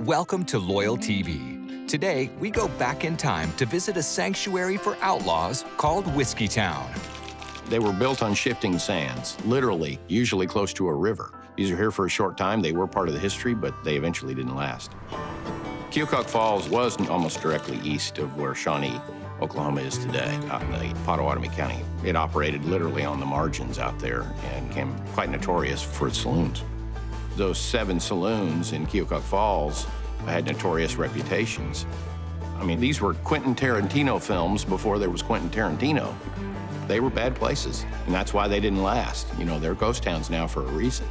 Welcome to LoyalTV. Today, we go back in time to visit a sanctuary for outlaws called Whiskeytown. They were built on shifting sands, literally, usually close to a river. These are here for a short time. They were part of the history, but they eventually didn't last. Keokuk Falls was almost directly east of where Shawnee, Oklahoma is today, out in the Pottawatomie County. It operated literally on the margins out there and became quite notorious for its saloons. Those 7 saloons in Keokuk Falls had notorious reputations. I mean, these were Quentin Tarantino films before there was Quentin Tarantino. They were bad places, and that's why they didn't last. You know, they're ghost towns now for a reason.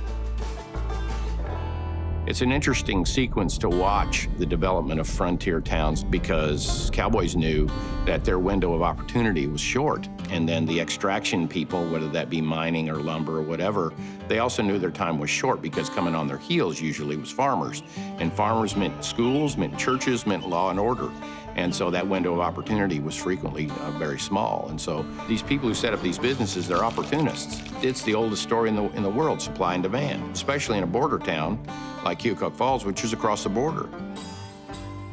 It's an interesting sequence to watch the development of frontier towns because cowboys knew that their window of opportunity was short. And then the extraction people, whether that be mining or lumber or whatever, they also knew their time was short because coming on their heels usually was farmers. And farmers meant schools, meant churches, meant law and order. And so that window of opportunity was frequently very small. And so these people who set up these businesses, they're opportunists. It's the oldest story in the world, supply and demand, especially in a border town like Keokuk Falls, which is across the border.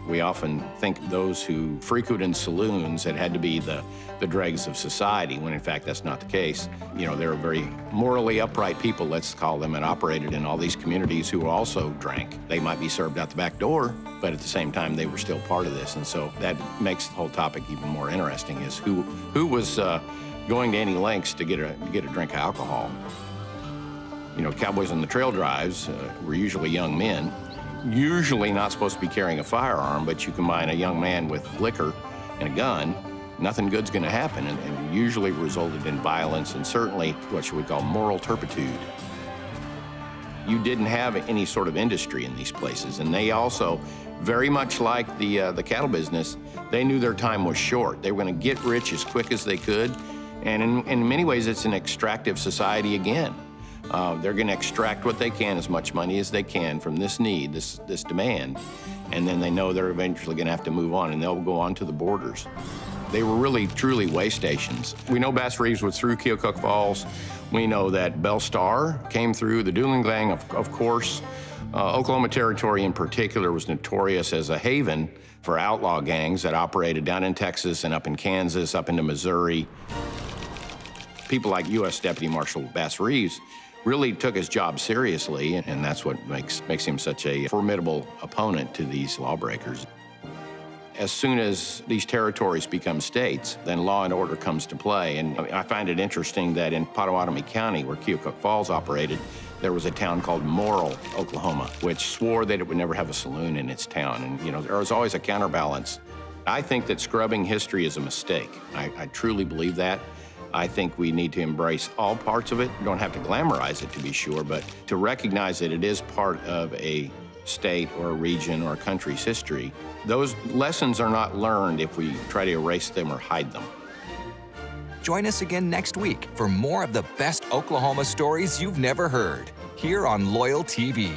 We often think those who frequented saloons had to be the dregs of society, when in fact that's not the case. You know, they're very morally upright people, let's call them, and operated in all these communities who also drank. They might be served out the back door, but at the same time they were still part of this. And so that makes the whole topic even more interesting, is who was going to any lengths to get a drink of alcohol. You know, cowboys on the trail drives were usually young men, usually not supposed to be carrying a firearm, but you combine a young man with liquor and a gun, nothing good's gonna happen, and usually resulted in violence and certainly what we call moral turpitude. You didn't have any sort of industry in these places, and they also, very much like the cattle business, they knew their time was short. They were gonna get rich as quick as they could, and in many ways it's an extractive society again. They're going to extract what they can, as much money as they can from this need, this demand, and then they know they're eventually going to have to move on, and they'll go on to the borders. They were really, truly way stations. We know Bass Reeves was through Keokuk Falls. We know that Belle Starr came through, the Doolin Gang, of course. Oklahoma Territory in particular was notorious as a haven for outlaw gangs that operated down in Texas and up in Kansas, up into Missouri. People like U.S. Deputy Marshal Bass Reeves really took his job seriously, and that's what makes him such a formidable opponent to these lawbreakers. As soon as these territories become states, then law and order comes to play. And I find it interesting that in Pottawatomie County, where Keokuk Falls operated, there was a town called Morrill, Oklahoma, which swore that it would never have a saloon in its town. And, you know, there was always a counterbalance. I think that scrubbing history is a mistake. I truly believe that. I think we need to embrace all parts of it. We don't have to glamorize it, to be sure, but to recognize that it is part of a state or a region or a country's history. Those lessons are not learned if we try to erase them or hide them. Join us again next week for more of the best Oklahoma stories you've never heard, here on LoyalTV.